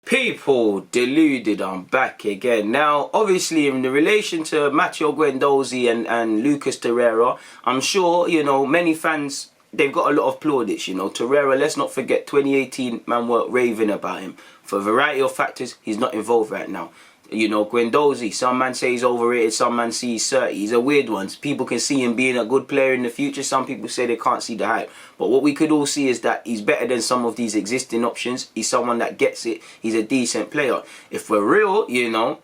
People, Deluded, I'm back again. Now, obviously, in the relation to Mattéo Guendouzi and Luas Torreira, I'm sure, many fans, they've got a lot of plaudits, Torreira, let's not forget, 2018, man were raving about him. For a variety of factors, he's not involved right now. Guendouzi, some man say he's overrated, some man see he's 30. He's a weird one. People can see him being a good player in the future. Some people say they can't see the hype. But what we could all see is that he's better than some of these existing options. He's someone that gets it. He's a decent player. If we're real,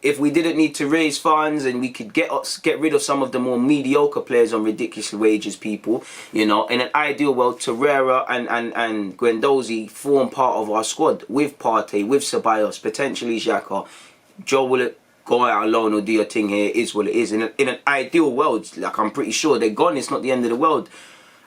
if we didn't need to raise funds and we could get rid of some of the more mediocre players on ridiculous wages, people, in an ideal world, Torreira and Guendouzi form part of our squad with Partey, with Ceballos, potentially Xhaka. Joe will go out alone or do your thing here, it is what it is. In an ideal world, like I'm pretty sure they're gone, it's not the end of the world.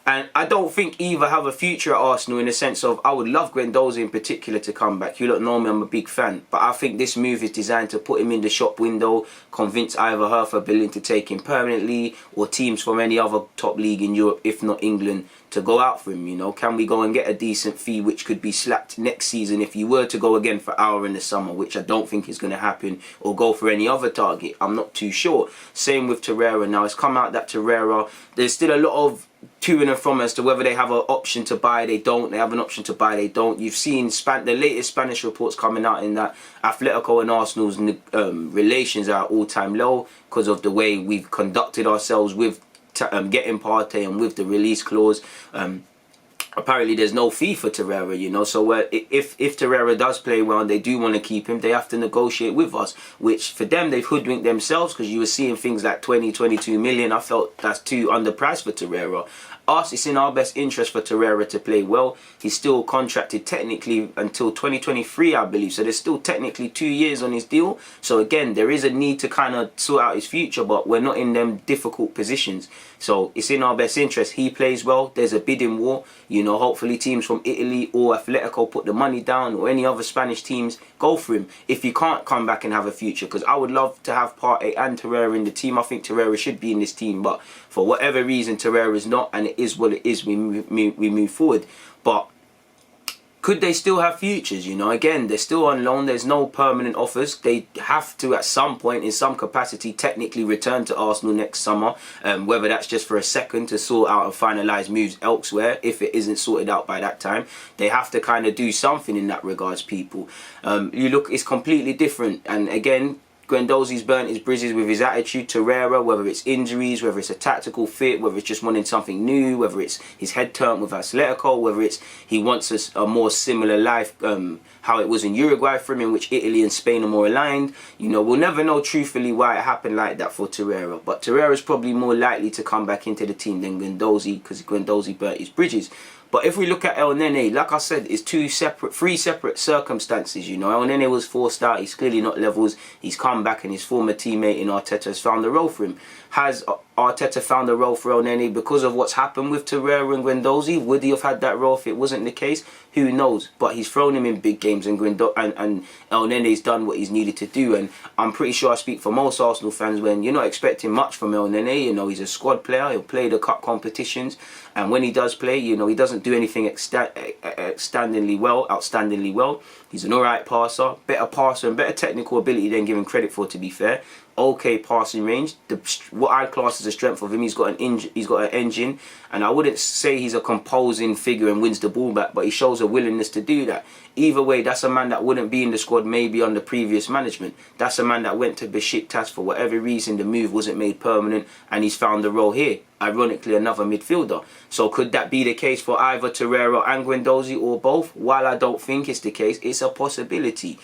And I don't think either have a future at Arsenal in the sense of, I would love Guendouzi in particular to come back. You lot know me, I'm a big fan. But I think this move is designed to put him in the shop window, convince either Hertha Berlin to take him permanently, or teams from any other top league in Europe, if not England, to go out for him, Can we go and get a decent fee which could be slapped next season if you were to go again for Aura in the summer, which I don't think is going to happen, or go for any other target? I'm not too sure. Same with Torreira. Now, it's come out that Torreira, there's still a lot of to and from as to whether they have an option to buy, they don't. They have an option to buy, they don't. You've seen the latest Spanish reports coming out in that Atletico and Arsenal's relations are at all-time low because of the way we've conducted ourselves with getting Partey and with the release clause. Apparently there's no fee for Torreira, so if Torreira does play well and they do want to keep him, they have to negotiate with us, which for them, they've hoodwinked themselves, because you were seeing things like 22 million. I felt that's too underpriced for Torreira. It's in our best interest for Torreira to play well. He's still contracted technically until 2023, I believe. So there's still technically 2 years on his deal. So again, there is a need to kind of sort out his future, but we're not in them difficult positions. So it's in our best interest. He plays well. There's a bidding war. Hopefully teams from Italy or Atletico put the money down, or any other Spanish teams go for him if he can't come back and have a future. Because I would love to have Partey and Torreira in the team. I think Torreira should be in this team, but for whatever reason, Torreira is not, and it is what it is. We move forward. But could they still have futures? Again, they're still on loan. There's no permanent offers. They have to, at some point, in some capacity, technically return to Arsenal next summer. Whether that's just for a second to sort out and finalise moves elsewhere, if it isn't sorted out by that time. They have to kind of do something in that regards, people. You look, it's completely different. And again, Guendouzi's burnt his bridges with his attitude. Torreira, whether it's injuries, whether it's a tactical fit, whether it's just wanting something new, whether it's his head turned with Atletico, whether it's he wants a more similar life, how it was in Uruguay for him, in which Italy and Spain are more aligned. We'll never know truthfully why it happened like that for Torreira. But Torreira's probably more likely to come back into the team than Guendouzi, because Guendouzi burnt his bridges. But if we look at El Nene, like I said, it's three separate circumstances, El Nene was forced out. He's clearly not levels. He's come back, and his former teammate in Arteta has found a role for him. Has Arteta found a role for El Nene because of what's happened with Torreira and Guendouzi? Would he have had that role if it wasn't the case? Who knows? But he's thrown him in big games, and El Nene's done what he's needed to do. And I'm pretty sure I speak for most Arsenal fans when you're not expecting much from El Nene. He's a squad player. He'll play the cup competitions. And when he does play, he doesn't do anything outstandingly well. He's an alright passer and better technical ability than given credit for, to be fair. Okay passing range. What I'd class as a strength of him, he's got an engine, and I wouldn't say he's a composing figure and wins the ball back, but he shows a willingness to do that. Either way, that's a man that wouldn't be in the squad maybe under previous management. That's a man that went to Besiktas for whatever reason. The move wasn't made permanent, and he's found a role here. Ironically, another midfielder. So could that be the case for either Torreira and Guendouzi, or both? While I don't think it's the case, it's a possibility,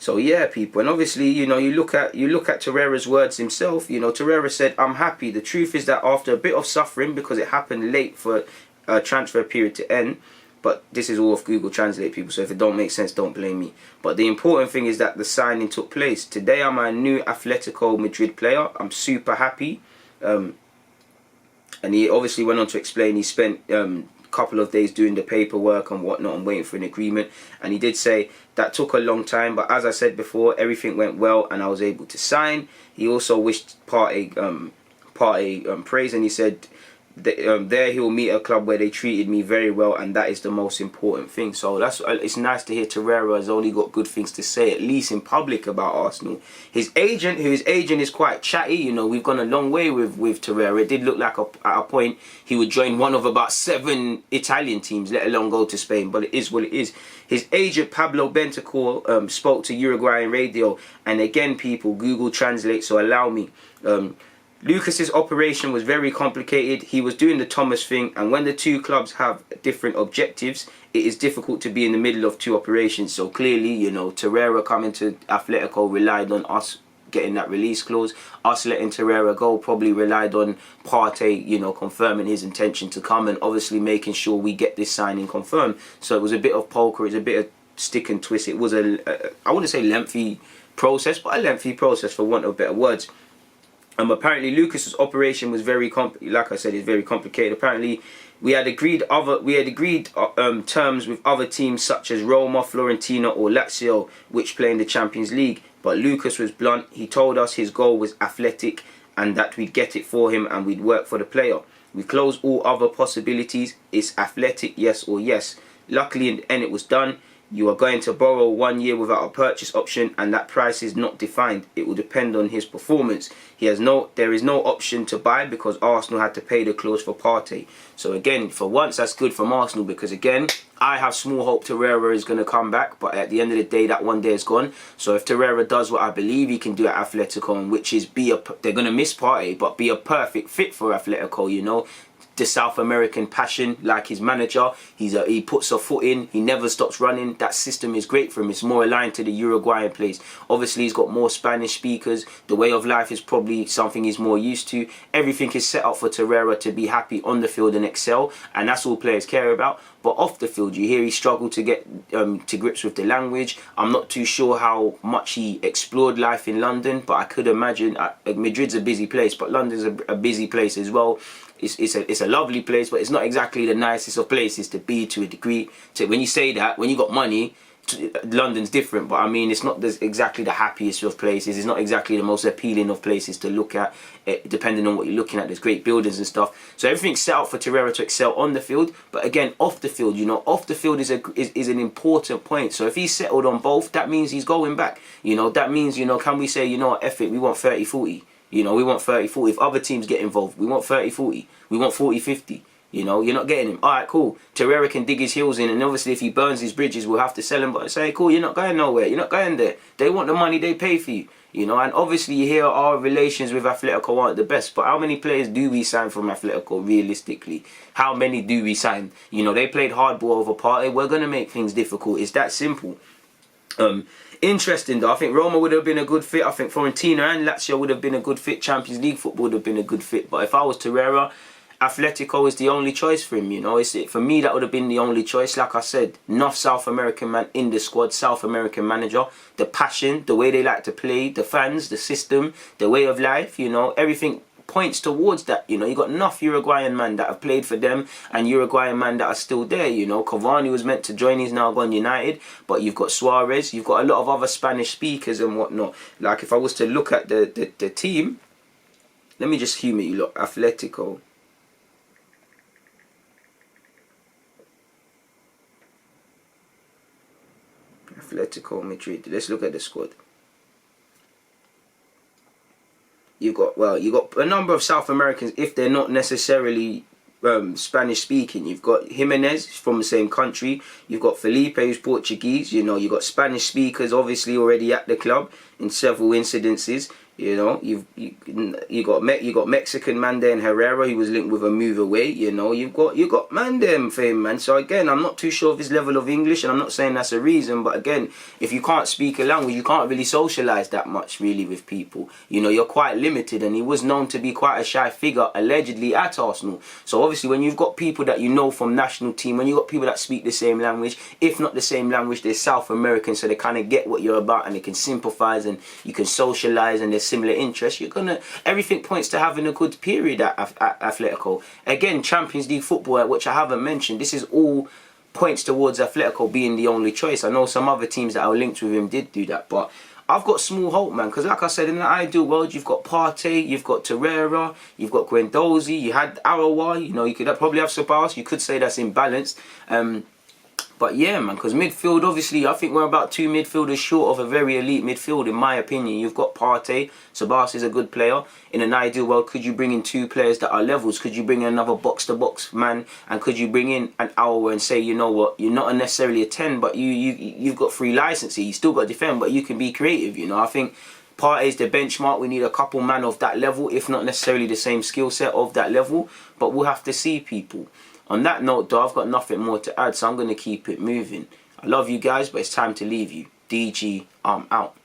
So yeah, people, and obviously, you look at Torreira's words himself. Torreira said, "I'm happy. The truth is that after a bit of suffering, because it happened late for a transfer period to end." But this is all of Google Translate, people, so if it don't make sense, don't blame me. But the important thing is that the signing took place. Today, I'm a new Atletico Madrid player. I'm super happy. And he obviously went on to explain he spent couple of days doing the paperwork and whatnot and waiting for an agreement, and he did say that took a long time, but as I said before, everything went well and I was able to sign. He also wished Partey praise, and he said there he'll meet a club where they treated me very well, and that is the most important thing. So it's nice to hear Torreira has only got good things to say, at least in public, about Arsenal. His agent is quite chatty. You know, we've gone a long way with Torreira. It did look like at a point he would join one of about 7 Italian teams, let alone go to Spain. But it is what it is. His agent Pablo Bentancur spoke to Uruguayan radio, and again, people, Google Translate, so allow me. Lucas's operation was very complicated. He was doing the Thomas thing, and when the two clubs have different objectives, it is difficult to be in the middle of 2 operations. So clearly, you know, Torreira coming to Atletico relied on us getting that release clause. Us letting Torreira go probably relied on Partey, you know, confirming his intention to come, and obviously making sure we get this signing confirmed. So it was a bit of poker, it was a bit of stick and twist. It was I wouldn't say lengthy process, but a lengthy process for want of better words. Apparently Lucas's operation was like I said, it's very complicated. Apparently we had agreed terms with other teams such as Roma, Fiorentina or Lazio, which play in the Champions League. But Lucas was blunt. He told us his goal was Athletic and that we'd get it for him and we'd work for the player. We closed all other possibilities. It's Athletic, yes or yes. Luckily in the end it was done. You are going to borrow 1 year without a purchase option, and that price is not defined. It will depend on his performance. There is no option to buy because Arsenal had to pay the clause for Partey. So again, for once, that's good from Arsenal, because again, I have small hope Torreira is going to come back, but at the end of the day, that 1 day is gone. So if Torreira does what I believe he can do at Atletico, which is they're going to miss Partey, but be a perfect fit for Atletico, you know. The South American passion, like his manager, he puts a foot in, he never stops running. That system is great for him. It's more aligned to the Uruguayan place. Obviously he's got more Spanish speakers. The way of life is probably something he's more used to. Everything is set up for Torreira to be happy on the field and excel, and that's all players care about. But off the field, you hear he struggled to get to grips with the language. I'm not too sure how much he explored life in London, but I could imagine Madrid's a busy place, but London's a busy place as well. It's a lovely place, but it's not exactly the nicest of places to be, to a degree. When you say that, when you got money, London's different, but I mean, it's not exactly the happiest of places. It's not exactly the most appealing of places to look at, depending on what you're looking at. There's great buildings and stuff. So everything's set up for Torreira to excel on the field, but again, off the field, you know, off the field is an important point. So if he's settled on both, that means he's going back. You know, that means, you know, can we say, you know, F it, we want 30-40. You know, we want 30-40. If other teams get involved, we want 30-40. We want 40-50. You know, you're not getting him. All right, cool. Torreira can dig his heels in, and obviously if he burns his bridges, we'll have to sell him. But I say, cool, you're not going nowhere. You're not going there. They want the money, they pay for you. You know, and obviously you hear our relations with Atletico aren't the best, but how many players do we sign from Atletico realistically? How many do we sign? You know, they played hardball over Partey. We're going to make things difficult. It's that simple. Interesting though. I think Roma would have been a good fit. I think Fiorentina and Lazio would have been a good fit. Champions League football would have been a good fit. But if I was Torreira, Atletico is the only choice for him, you know. For me, that would have been the only choice. Like I said, enough South American man in the squad, South American manager, the passion, the way they like to play, the fans, the system, the way of life, you know, everything points towards that. You know, you got enough Uruguayan man that have played for them and Uruguayan man that are still there. You know, Cavani was meant to join, he's now gone United, but you've got Suarez, you've got a lot of other Spanish speakers and whatnot. Like if I was to look at the team, let me just humour you lot. Atletico, Madrid. Let's look at the squad. You got a number of South Americans, if they're not necessarily Spanish speaking. You've got Jimenez from the same country. You've got Felipe, who's Portuguese. You know, you've got Spanish speakers obviously already at the club in several incidences. You know, you got Mexican man there in Herrera, who was linked with a move away. You know, you got man there for him, man. So again, I'm not too sure of his level of English, and I'm not saying that's a reason. But again, if you can't speak a language, you can't really socialise that much really with people. You know, you're quite limited, and he was known to be quite a shy figure allegedly at Arsenal. So obviously, when you've got people that you know from national team, when you've got people that speak the same language, if not the same language, they're South American, so they kind of get what you're about, and they can sympathise and you can socialise, and there's similar interests. Everything points to having a good period at Atletico. Again, Champions League football, which I haven't mentioned, this is all points towards Atletico being the only choice. I know some other teams that are linked with him did do that, but I've got small hope, man, because like I said, in the ideal world, you've got Partey, you've got Torreira, you've got Guendouzi, you had Arawa, you know, you could probably have Sabas, you could say that's imbalanced. But yeah, man, because midfield, obviously, I think we're about 2 midfielders short of a very elite midfield, in my opinion. You've got Partey. Sabas is a good player. In an ideal world, could you bring in 2 players that are levels? Could you bring in another box-to-box man? And could you bring in an Aouar and say, you know what, you're not necessarily a 10, but you've got free licensing. You still got to defend, but you can be creative, you know. I think Partey's the benchmark. We need a couple man of that level, if not necessarily the same skill set of that level. But we'll have to see, people. On that note, though, I've got nothing more to add, so I'm going to keep it moving. I love you guys, but it's time to leave you. DG, I'm out.